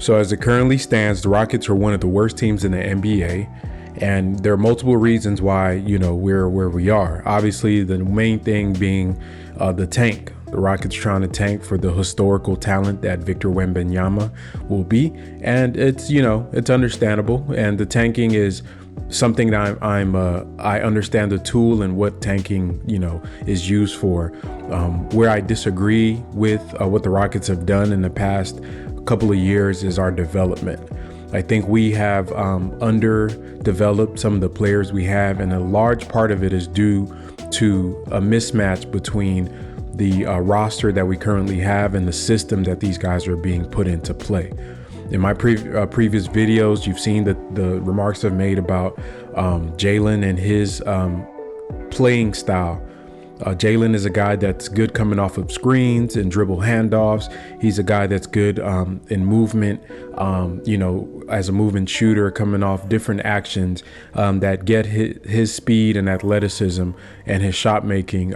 So as it currently stands, the Rockets are one of the worst teams in the NBA. And there are multiple reasons why, we're where we are. Obviously, the main thing being the tank. The Rockets trying to tank for the historical talent that Victor Wembanyama will be. And it's understandable. And the tanking is something that I understand the tool and what tanking, is used for. Where I disagree with what the Rockets have done in the past couple of years is our development. I think we have underdeveloped some of the players we have, and a large part of it is due to a mismatch between the roster that we currently have and the system that these guys are being put into play. In my previous videos, you've seen the remarks I've made about Jalen and his playing style. Jalen is a guy that's good coming off of screens and dribble handoffs. He's a guy that's good in movement, as a movement shooter, coming off different actions that get his speed and athleticism and his shot making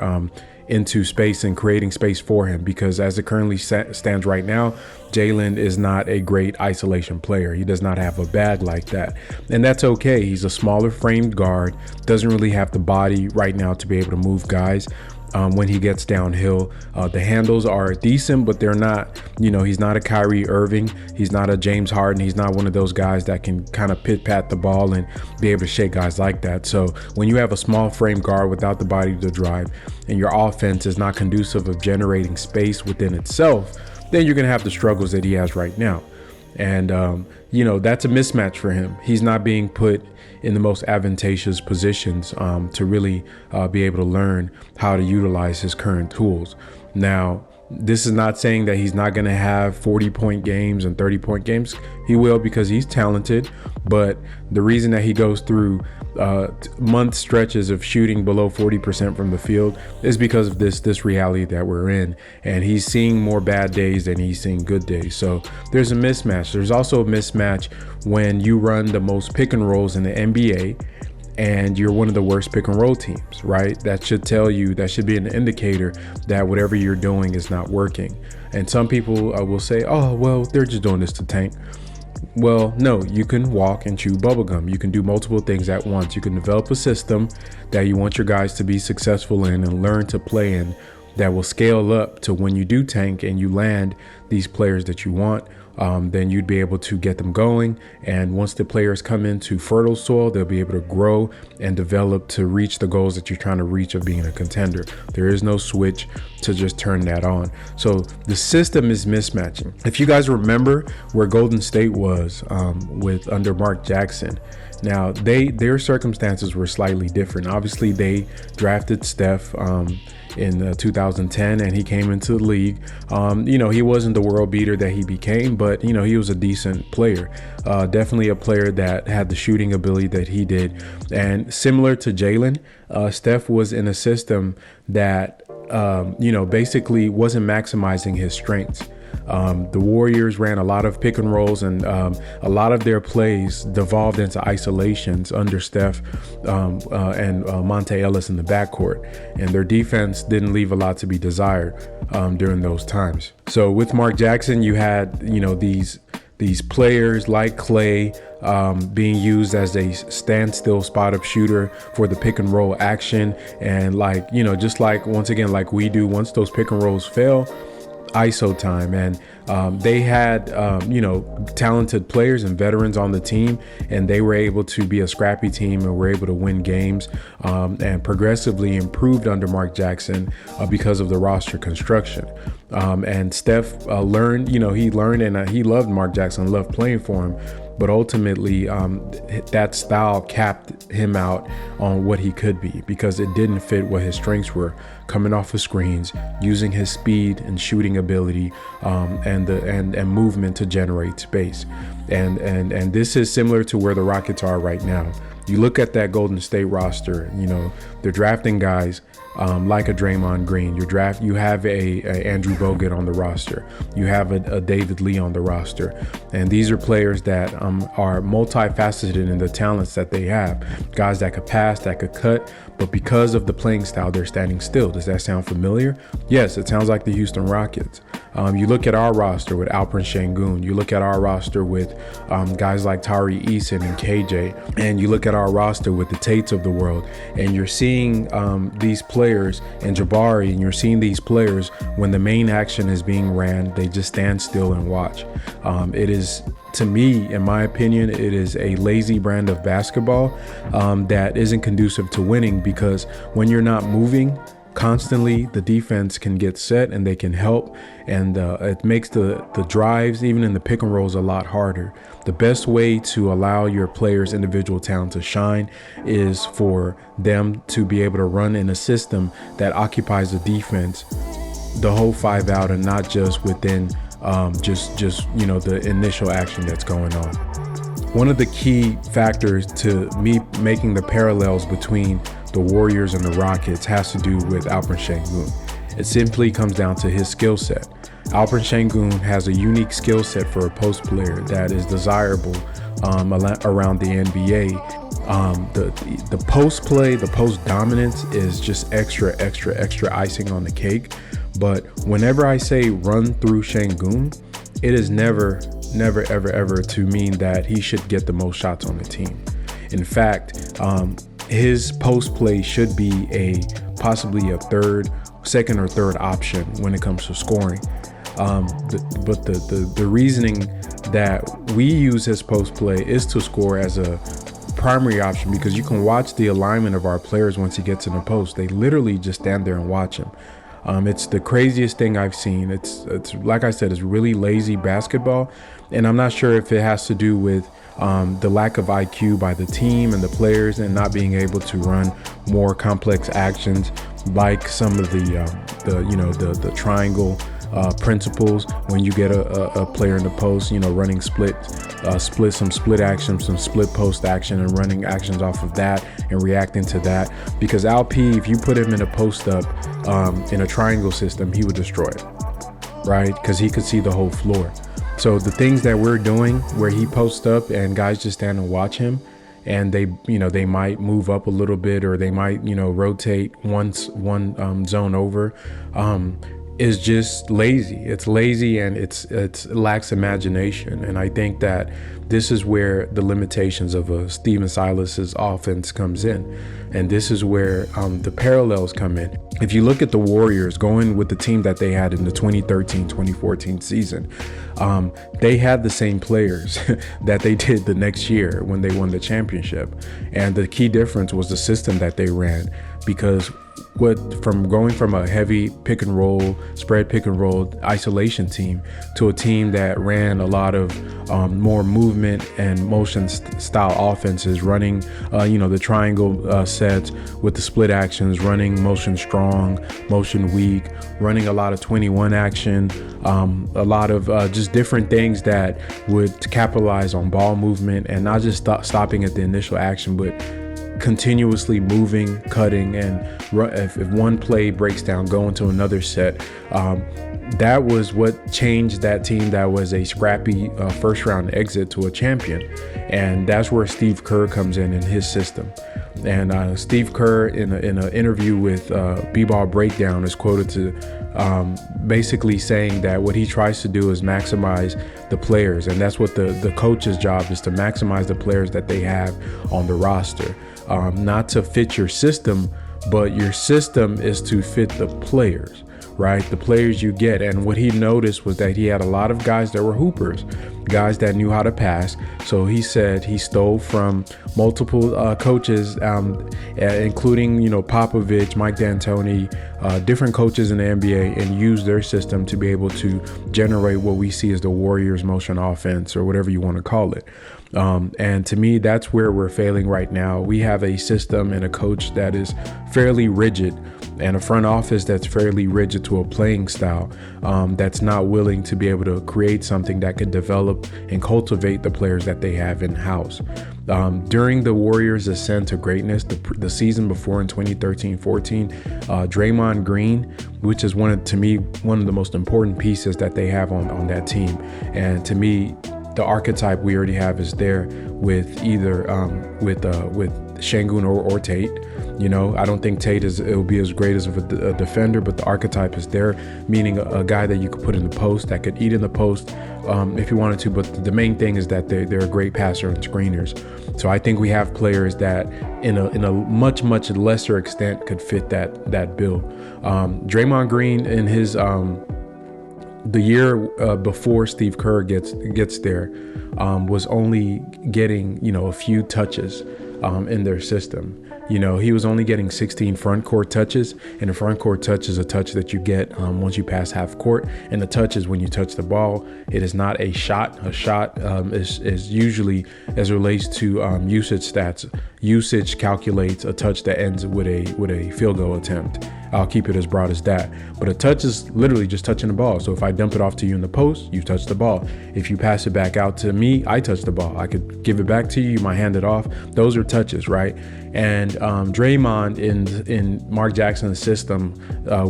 into space and creating space for him, because as it currently stands right now, Jalen is not a great isolation player. He does not have a bag like that, and that's okay. He's a smaller framed guard, doesn't really have the body right now to be able to move guys when he gets downhill. The handles are decent, but they're not, he's not a Kyrie Irving. He's not a James Harden. He's not one of those guys that can kind of pit pat the ball and be able to shake guys like that. So when you have a small frame guard without the body to drive and your offense is not conducive of generating space within itself, then you're going to have the struggles that he has right now. And, that's a mismatch for him. He's not being put in the most advantageous positions to really be able to learn how to utilize his current tools. Now, this is not saying that he's not going to have 40-point games and 30-point games. He will, because he's talented. But the reason that he goes through month stretches of shooting below 40% from the field is because of this reality that we're in. And he's seeing more bad days than he's seeing good days. So there's a mismatch. There's also a mismatch when you run the most pick and rolls in the NBA and you're one of the worst pick and roll teams, right? That should tell you, that should be an indicator that whatever you're doing is not working. And some people will say, oh, well, they're just doing this to tank. Well, no, you can walk and chew bubblegum. You can do multiple things at once. You can develop a system that you want your guys to be successful in and learn to play in, that will scale up to when you do tank and you land these players that you want. Then you'd be able to get them going. And once the players come into fertile soil, they'll be able to grow and develop to reach the goals that you're trying to reach of being a contender. There is no switch to just turn that on. So the system is mismatching. If you guys remember where Golden State was with under Mark Jackson, now their circumstances were slightly different. Obviously, they drafted Steph in 2010, and he came into the league. He wasn't the world beater that he became, but he was a decent player. Definitely a player that had the shooting ability that he did. And similar to Jalen, Steph was in a system that basically wasn't maximizing his strengths. The Warriors ran a lot of pick and rolls, and a lot of their plays devolved into isolations under Steph and Monta Ellis in the backcourt, and their defense didn't leave a lot to be desired during those times. So with Mark Jackson, you had these players like Klay being used as a standstill spot-up shooter for the pick and roll action, and just like once again like we do, once those pick and rolls fail, ISO time. And they had talented players and veterans on the team, and they were able to be a scrappy team and were able to win games and progressively improved under Mark Jackson because of the roster construction. And Steph learned, he learned, and he loved Mark Jackson, loved playing for him. But ultimately, that style capped him out on what he could be, because it didn't fit what his strengths were, coming off of screens, using his speed and shooting ability and movement to generate space. And this is similar to where the Rockets are right now. You look at that Golden State roster, they're drafting guys like a Draymond Green. You have a Andrew Bogut on the roster. You have a David Lee on the roster. And these are players that are multifaceted in the talents that they have. Guys that could pass, that could cut, but because of the playing style, they're standing still. Does that sound familiar? Yes, it sounds like the Houston Rockets. You look at our roster with Alperen Sengun. You look at our roster with guys like Tari, Eason, and KJ. And you look at our roster with the Tates of the world. And you're seeing these players and Jabari, and you're seeing these players when the main action is being ran, they just stand still and watch. It is, to me, in my opinion, it is a lazy brand of basketball that isn't conducive to winning, because when you're not moving constantly, the defense can get set and they can help, and it makes the drives, even in the pick and rolls, a lot harder. The best way to allow your players' individual talent to shine is for them to be able to run in a system that occupies the defense the whole 5 out, and not just within just the initial action that's going on. One of the key factors to me making the parallels between the Warriors and the Rockets has to do with Alperen Sengun. It simply comes down to his skill set. Alperen Sengun has a unique skill set for a post player that is desirable around the NBA. The post play, the post dominance is just extra icing on the cake. But whenever I say run through Sengun, it is never ever to mean that he should get the most shots on the team. In fact, his post play should be possibly a second or third option when it comes to scoring. But the reasoning that we use his post play is to score as a primary option, because you can watch the alignment of our players once he gets in the post. They literally just stand there and watch him. It's the craziest thing I've seen. It's like I said, it's really lazy basketball, and I'm not sure if it has to do with the lack of IQ by the team and the players, and not being able to run more complex actions like some of the triangle principles. When you get a player in the post, running some split action, some split post action, and running actions off of that and reacting to that. Because LP, if you put him in a post up in a triangle system, he would destroy it, right? Because he could see the whole floor. So the things that we're doing where he posts up and guys just stand and watch him, and they might move up a little bit, or they might rotate one zone over, is just lazy. It's lazy, and it lacks imagination. And I think that this is where the limitations of Stephen Silas's offense comes in, and this is where the parallels come in. If you look at the Warriors going with the team that they had in the 2013-2014 season, they had the same players that they did the next year when they won the championship, and the key difference was the system that they ran. Because going from a heavy pick and roll, spread pick and roll isolation team to a team that ran a lot of more movement and motion style offenses, running the triangle sets with the split actions, running motion strong, motion weak, running a lot of 21 action, a lot of just different things that would capitalize on ball movement, and not just stopping at the initial action, but continuously moving, cutting, and if one play breaks down, go into another set. That was what changed that team that was a scrappy first round exit to a champion. And that's where Steve Kerr comes in his system. And Steve Kerr in an interview with B-Ball Breakdown is quoted to basically saying that what he tries to do is maximize the players, and that's what the coach's job is, to maximize the players that they have on the roster. Not to fit your system, but your system is to fit the players, right? The players you get. And what he noticed was that he had a lot of guys that were hoopers, guys that knew how to pass. So he said he stole from multiple coaches, including, Popovich, Mike D'Antoni, different coaches in the NBA, and used their system to be able to generate what we see as the Warriors motion offense, or whatever you want to call it. And to me, that's where we're failing right now. We have a system and a coach that is fairly rigid, and a front office that's fairly rigid to a playing style, that's not willing to be able to create something that could develop and cultivate the players that they have in-house. During the Warriors' ascent to greatness, the season before in 2013-14, Draymond Green, which is one of the most important pieces that they have on that team. And to me, the archetype we already have is there with either with Sengun or Tate. I don't think Tate it'll be as great as a defender, but the archetype is there, meaning a guy that you could put in the post, that could eat in the post if you wanted to. But the main thing is that they're a great passer and screeners. So I think we have players that in a much lesser extent could fit that bill. Draymond Green in his the year before Steve Kerr gets there was only getting a few touches in their system. He was only getting 16 front court touches, and a front court touch is a touch that you get once you pass half court, and the touch is when you touch the ball. It is not a shot. A shot is usually, as it relates to usage stats, usage calculates a touch that ends with a field goal attempt. I'll keep it as broad as that. But a touch is literally just touching the ball. So if I dump it off to you in the post, you touch the ball. If you pass it back out to me, I touch the ball. I could give it back to you, you might hand it off. Those are touches, right? And Draymond in Mark Jackson's system,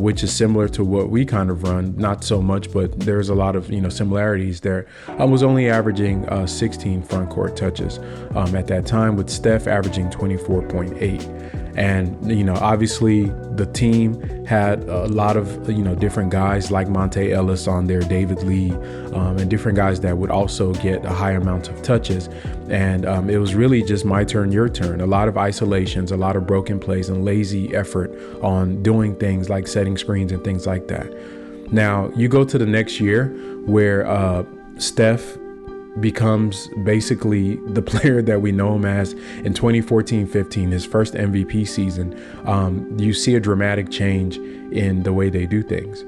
which is similar to what we kind of run, not so much, but there's a lot of similarities there. I was only averaging 16 front court touches at that time, with Steph averaging 24.8. And obviously the team had a lot of different guys like Monta, Ellis on there, David Lee, and different guys that would also get a high amount of touches. And it was really just my turn, your turn. A lot of isolations, a lot of broken plays, and lazy effort on doing things like setting screens and things like that. Now you go to the next year where Steph becomes basically the player that we know him as in 2014-15, his first MVP season. You see a dramatic change in the way they do things.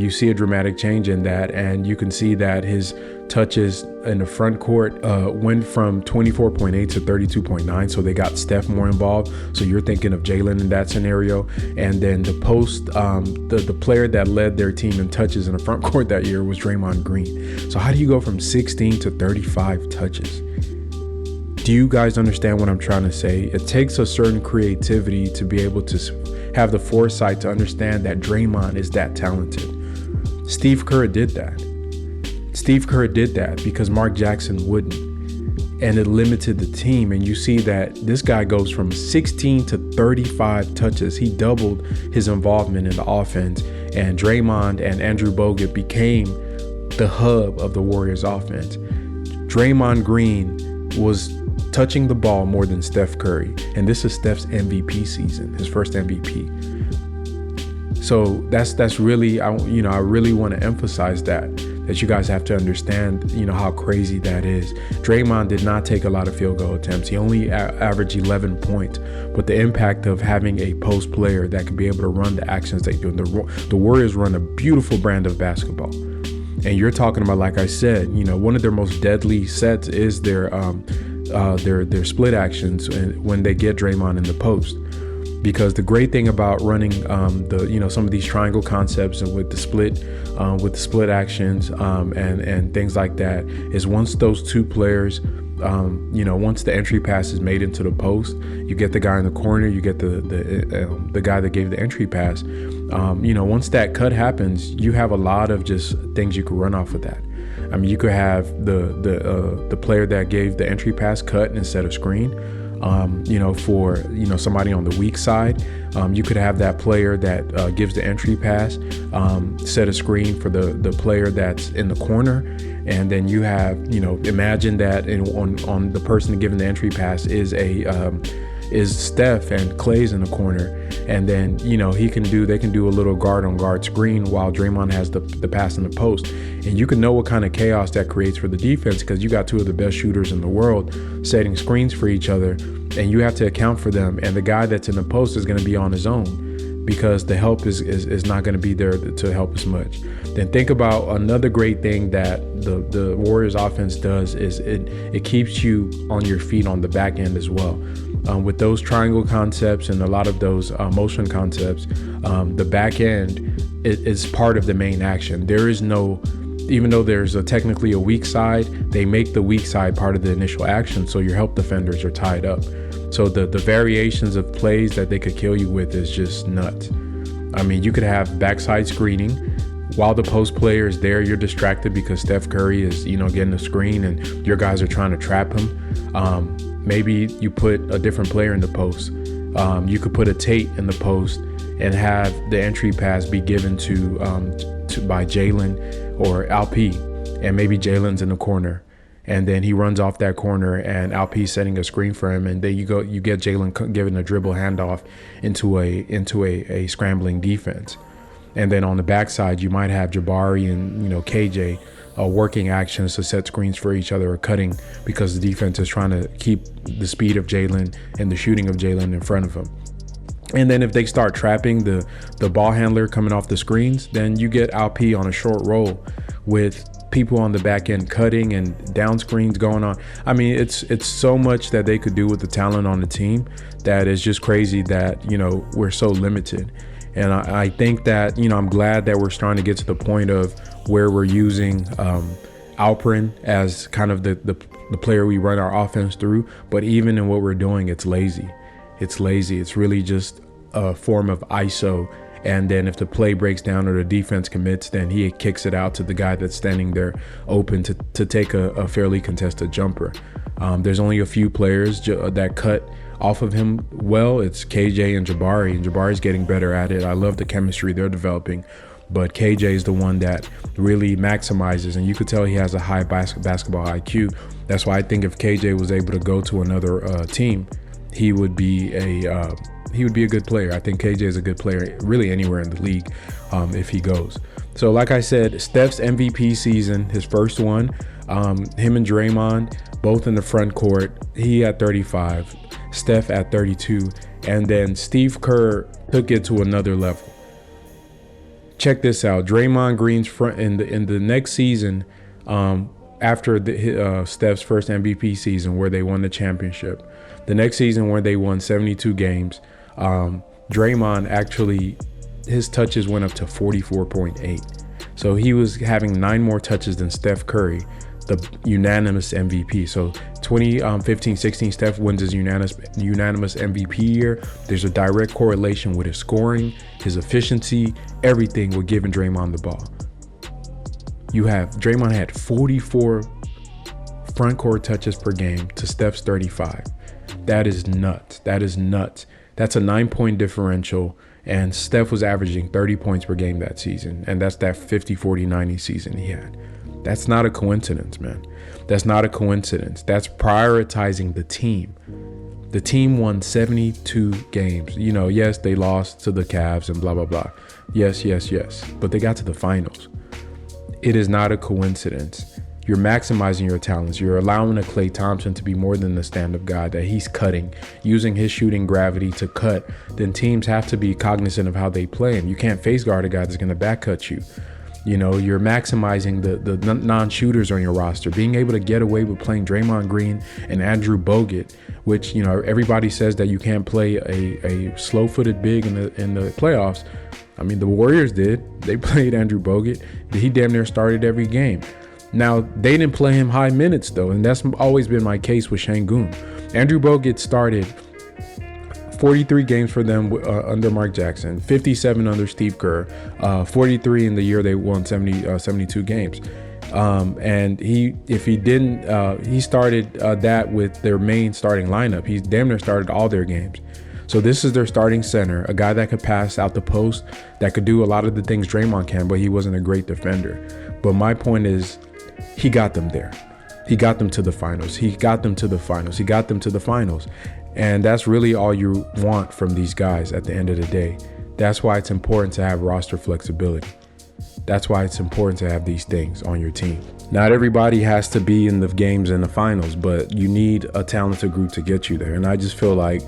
You see a dramatic change in that, and you can see that his touches in the front court went from 24.8 to 32.9. So they got Steph more involved. So you're thinking of Jalen in that scenario. And then the post, the player that led their team in touches in the front court that year was Draymond Green. So how do you go from 16 to 35 touches? Do you guys understand what I'm trying to say? It takes a certain creativity to be able to have the foresight to understand that Draymond is that talented. Steve Kerr did that. Steve Kerr did that because Mark Jackson wouldn't. And it limited the team. And you see that this guy goes from 16 to 35 touches. He doubled his involvement in the offense. And Draymond and Andrew Bogut became the hub of the Warriors offense. Draymond Green was touching the ball more than Steph Curry. And this is Steph's MVP season, his first MVP. So that's really, I really want to emphasize that you guys have to understand, how crazy that is. Draymond did not take a lot of field goal attempts. He only averaged 11 points, but the impact of having a post player that could be able to run the actions they do. The Warriors run a beautiful brand of basketball. And you're talking about, like I said, one of their most deadly sets is their split actions when they get Draymond in the post. Because the great thing about running some of these triangle concepts and with the split actions and things like that is once those two players, once the entry pass is made into the post, you get the guy in the corner, you get the guy that gave the entry pass. Once that cut happens, you have a lot of just things you could run off of that. I mean, you could have the player that gave the entry pass cut and set a screen. For somebody on the weak side, you could have that player that gives the entry pass set a screen for the player that's in the corner, and then you have imagine that on the person giving the entry pass is Steph and Klay's in the corner, and then they can do a little guard on guard screen while Draymond has the pass in the post, and you can know what kind of chaos that creates for the defense because you got two of the best shooters in the world setting screens for each other, and you have to account for them, and the guy that's in the post is going to be on his own because the help is not going to be there to help as much. Then think about another great thing that the Warriors offense does is it keeps you on your feet on the back end as well. With those triangle concepts and a lot of those motion concepts, the back end is part of the main action. There is no, even though there's technically a weak side, they make the weak side part of the initial action, so your help defenders are tied up. So the variations of plays that they could kill you with is just nuts. I mean, you could have backside screening while the post player is there, you're distracted because Steph Curry is, getting a screen and your guys are trying to trap him. Maybe you put a different player in the post. You could put a Tate in the post and have the entry pass be given by Jalen or Alp, and maybe Jalen's in the corner, and then he runs off that corner and Alp's setting a screen for him, and then you get Jalen giving a dribble handoff into a scrambling defense. And then on the backside, you might have Jabari and KJ working actions to set screens for each other or cutting, because the defense is trying to keep the speed of Jalen and the shooting of Jalen in front of him. And then if they start trapping the ball handler coming off the screens, then you get Alp on a short roll with people on the back end cutting and down screens going on. I mean, it's so much that they could do with the talent on the team that is just crazy that, we're so limited. And I think that, I'm glad that we're starting to get to the point of where we're using Alperen as kind of the player we run our offense through. But even in what we're doing, it's lazy. It's lazy. It's really just a form of ISO. And then if the play breaks down or the defense commits, then he kicks it out to the guy that's standing there open to take a fairly contested jumper. There's only a few players that cut off of him well. It's KJ and Jabari, and Jabari's getting better at it. I love the chemistry they're developing, but KJ is the one that really maximizes, and you could tell he has a high basketball IQ. That's why I think if KJ was able to go to another team, he would be a good player. I think KJ is a good player really anywhere in the league if he goes. So like I said, Steph's MVP season, his first one, him and Draymond both in the front court. He had 35, Steph at 32, and then Steve Kerr took it to another level. Check this out. Draymond Green's front in the next season, after Steph's first MVP season where they won the championship, the next season where they won 72 games, Draymond actually, his touches went up to 44.8. So he was having 9 more touches than Steph Curry, the unanimous MVP. So 2015-16, Steph wins his unanimous MVP year. There's a direct correlation with his scoring, his efficiency, everything with giving Draymond the ball. Draymond had 44 front court touches per game to Steph's 35. That is nuts. That's a 9-point differential, and Steph was averaging 30 points per game that season, and that's that 50-40-90 season he had. That's not a coincidence, man. That's not a coincidence. That's prioritizing the team. The team won 72 games. Yes, they lost to the Cavs and blah, blah, blah. Yes. But they got to the finals. It is not a coincidence. You're maximizing your talents. You're allowing a Klay Thompson to be more than the stand-up guy that he's cutting, using his shooting gravity to cut. Then teams have to be cognizant of how they play, and you can't face guard a guy that's going to back cut you. You're maximizing the non-shooters on your roster, being able to get away with playing Draymond Green and Andrew Bogut, which, everybody says that you can't play a slow-footed big in the playoffs. I mean, the Warriors did. They played Andrew Bogut. He damn near started every game. Now, they didn't play him high minutes, though, and that's always been my case with Sengun. Andrew Bogut started 43 games for them under Mark Jackson, 57 under Steve Kerr, 43 in the year they won 72 games. And he started that with their main starting lineup. He damn near started all their games. So this is their starting center, a guy that could pass out the post, that could do a lot of the things Draymond can, but he wasn't a great defender. But my point is, he got them there. He got them to the finals. And that's really all you want from these guys at the end of the day. That's why it's important to have roster flexibility. That's why it's important to have these things on your team. Not everybody has to be in the games in the finals, but you need a talented group to get you there. And I just feel like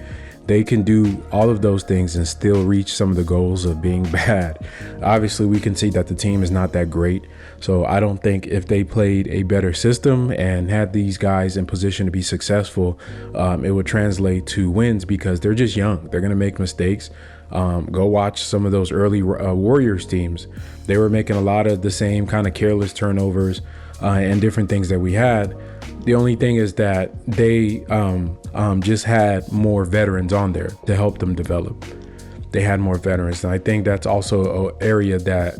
they can do all of those things and still reach some of the goals of being bad. Obviously, we can see that the team is not that great. So I don't think if they played a better system and had these guys in position to be successful, it would translate to wins, because they're just young. They're going to make mistakes. Go watch some of those early Warriors teams. They were making a lot of the same kind of careless turnovers and different things that we had. The only thing is that they just had more veterans on there to help them develop. They had more veterans. And I think that's also an area that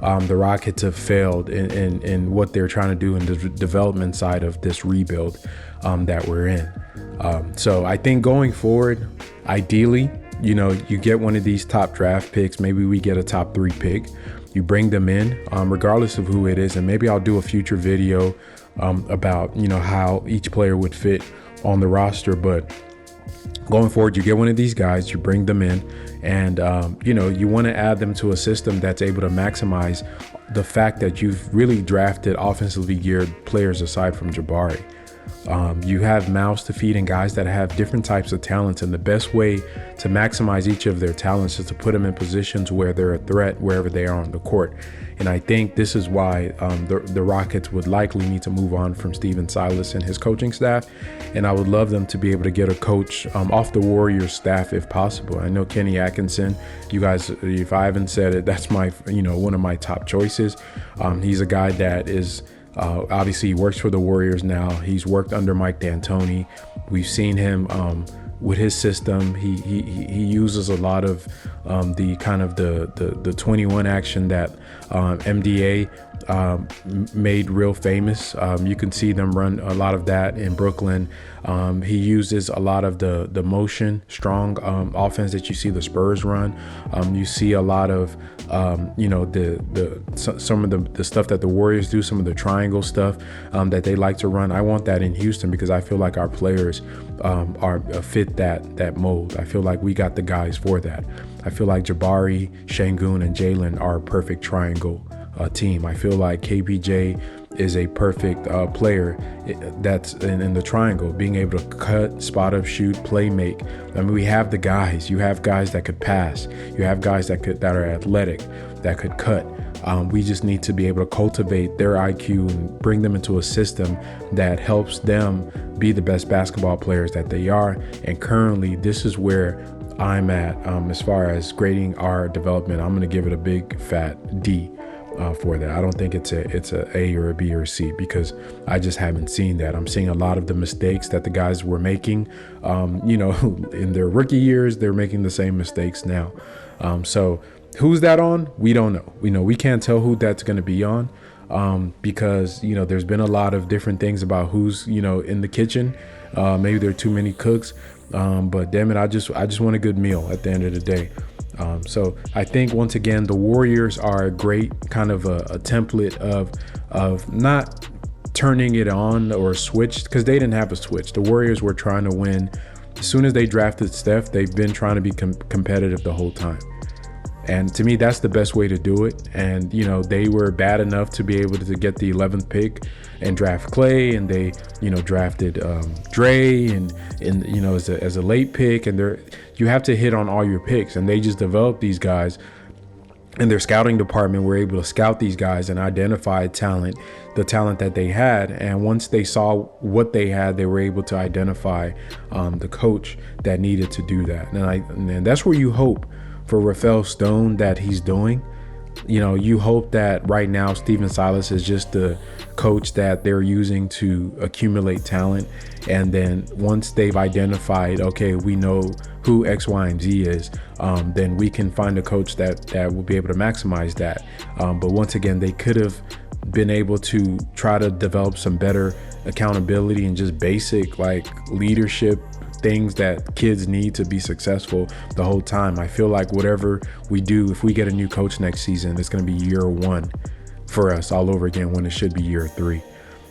the Rockets have failed in what they're trying to do in the development side of this rebuild that we're in. So I think going forward, ideally, you know, you get one of these top draft picks. Maybe we get a top 3 pick. You bring them in, regardless of who it is, and maybe I'll do a future video about, you know, how each player would fit on the roster. But going forward, you get one of these guys, you bring them in, and you know, you want to add them to a system that's able to maximize the fact that you've really drafted offensively geared players aside from Jabari. You have mouths to feed and guys that have different types of talents, and the best way to maximize each of their talents is to put them in positions where they're a threat wherever they are on the court. And I think this is why the Rockets would likely need to move on from Stephen Silas and his coaching staff, and I would love them to be able to get a coach off the Warriors staff if possible. I know Kenny Atkinson, you guys, if I haven't said it, that's my, you know, one of my top choices. He's a guy that is obviously he works for the Warriors now. He's worked under Mike D'Antoni. We've seen him with his system. He uses a lot of the kind of the 21 action that MDA made real famous. You can see them run a lot of that in Brooklyn. He uses a lot of the motion, strong offense that you see the Spurs run. You see a lot of you know, some of the stuff that the Warriors do, some of the triangle stuff that they like to run. I want that in Houston because I feel like our players are fit that mold. I feel like we got the guys for that. I feel like Jabari, Sengun, and Jalen are a perfect triangle team. I feel like KPJ is a perfect player that's in the triangle, being able to cut, spot up, shoot, play, make. I mean, we have the guys. You have guys that could pass. You have guys that are athletic, that could cut. We just need to be able to cultivate their IQ and bring them into a system that helps them be the best basketball players that they are. And currently, this is where I'm at as far as grading our development. I'm going to give it a big fat D. For that. I don't think it's a A or a B or a C because I just haven't seen that. I'm seeing a lot of the mistakes that the guys were making, you know, in their rookie years. They're making the same mistakes now. So who's that on? We don't know. We can't tell who that's going to be on because, you know, there's been a lot of different things about who's, you know, in the kitchen. Maybe there are too many cooks, but damn it, I just want a good meal at the end of the day. So I think once again, the Warriors are a great kind of a template of not turning it on or switch, because they didn't have a switch. The Warriors were trying to win. As soon as they drafted Steph, they've been trying to be competitive the whole time. And to me, that's the best way to do it. And, you know, they were bad enough to be able to get the 11th pick and draft Klay, and they, you know, drafted Dre and you know, as a late pick. And you have to hit on all your picks, and they just developed these guys. And their scouting department were able to scout these guys and identify the talent that they had. And once they saw what they had, they were able to identify the coach that needed to do that. And that's where you hope for Rafael Stone that he's doing. You know, you hope that right now Stephen Silas is just the coach that they're using to accumulate talent. And then once they've identified, okay, we know who X, Y, and Z is, then we can find a coach that will be able to maximize that. But once again, they could have been able to try to develop some better accountability and just basic like leadership things that kids need to be successful the whole time. I feel like whatever we do, if we get a new coach next season, it's going to be year 1 for us all over again when it should be year 3.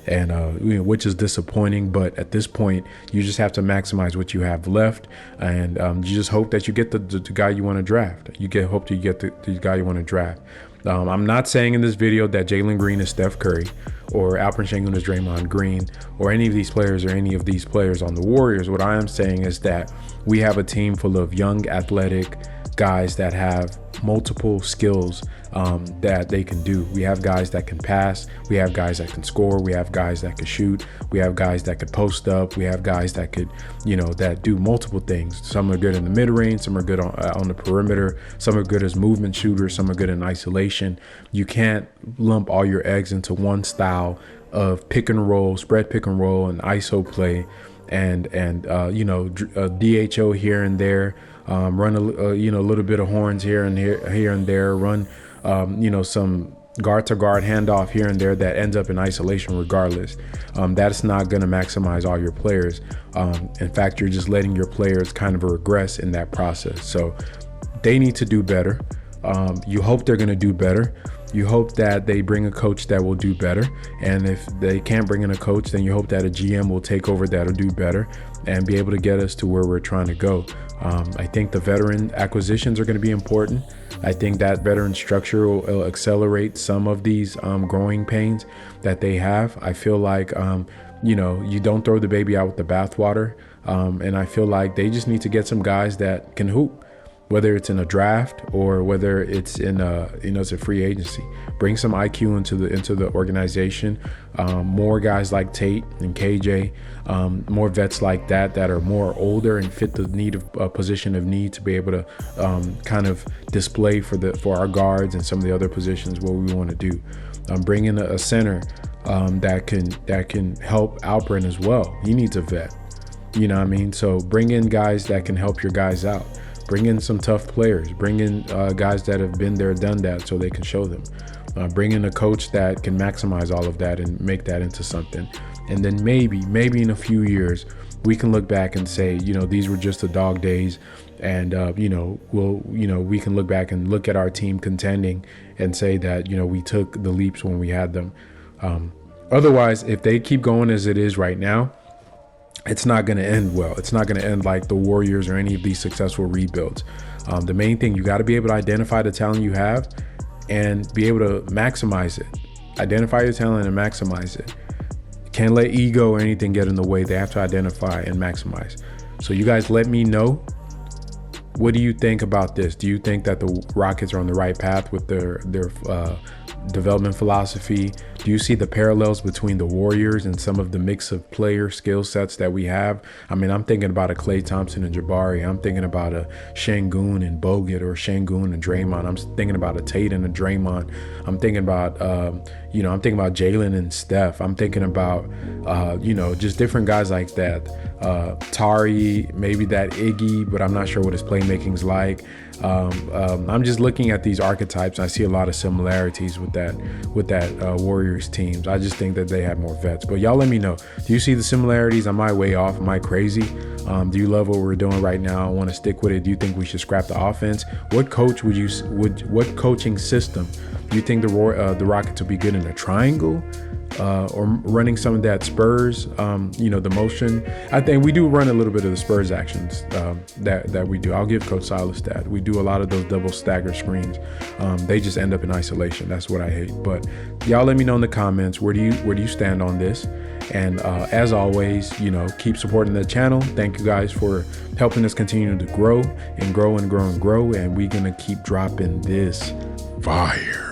And you know, which is disappointing, but at this point you just have to maximize what you have left, and you just hope that you get the guy you want to draft. Hope you get the guy you want to draft. I'm not saying in this video that Jalen Green is Steph Curry or Alperen Sengun is Draymond Green or any of these players on the Warriors. What I am saying is that we have a team full of young, athletic guys that have multiple skills that they can do. We have guys that can pass. We have guys that can score. We have guys that can shoot. We have guys that could post up. We have guys that could, you know, that do multiple things. Some are good in the mid range. Some are good on the perimeter. Some are good as movement shooters. Some are good in isolation. You can't lump all your eggs into one style of pick and roll, spread pick and roll, and ISO play, and you know, DHO here and there. Run a little bit of horns here and there. Run you know, some guard to guard handoff here and there that ends up in isolation regardless. That's not going to maximize all your players. In fact, you're just letting your players kind of regress in that process. So they need to do better. You hope they're going to do better. You hope that they bring a coach that will do better. And if they can't bring in a coach, then you hope that a GM will take over that'll do better and be able to get us to where we're trying to go. I think the veteran acquisitions are going to be important. I think that veteran structure will accelerate some of these growing pains that they have. I feel like, you don't throw the baby out with the bathwater. And I feel like they just need to get some guys that can hoop, whether it's in a draft or whether it's in it's a free agency. Bring some IQ into the organization. More guys like Tate and KJ, more vets like that are more older and fit the need of position of need to be able to kind of display for our guards and some of the other positions what we want to do. Bring in a center that can help Alperen as well. He needs a vet. You know what I mean? So bring in guys that can help your guys out. Bring in some tough players. Bring in guys that have been there, done that, so they can show them. Bring in a coach that can maximize all of that and make that into something. And then maybe in a few years, we can look back and say, these were just the dog days. And, we can look back and look at our team contending and say that, we took the leaps when we had them. Otherwise, if they keep going as it is right now, it's not going to end well. It's not going to end like the Warriors or any of these successful rebuilds. The main thing, you got to be able to identify the talent you have and be able to maximize it. Identify your talent and maximize it. Can't let ego or anything get in the way. They have to identify and maximize. So you guys let me know. What do you think about this? Do you think that the Rockets are on the right path with their development philosophy? Do you see the parallels between the Warriors and some of the mix of player skill sets that we have? I mean, I'm thinking about a Klay, Thompson, and Jabari. I'm thinking about a Sengun and Bogut, or Sengun and Draymond. I'm thinking about a Tate and a Draymond. I'm thinking about, I'm thinking about Jalen and Steph. I'm thinking about, just different guys like that. Tari, maybe that Iggy, but I'm not sure what his playmaking's like. I'm just looking at these archetypes. I see a lot of similarities with that Warriors teams. I just think that they have more vets. But y'all let me know. Do you see the similarities? Am I way off? Am I crazy? Do you love what we're doing right now? Want to stick with it? Do you think we should scrap the offense? What what coaching system do you think the Rockets would be good in a triangle? Or running some of that Spurs, the motion. I think we do run a little bit of the Spurs actions that we do. I'll give Coach Silas that. We do a lot of those double stagger screens. They just end up in isolation. That's what I hate. But y'all let me know in the comments, where do you stand on this? And as always, keep supporting the channel. Thank you guys for helping us continue to grow and grow and grow and grow. And we're going to keep dropping this fire.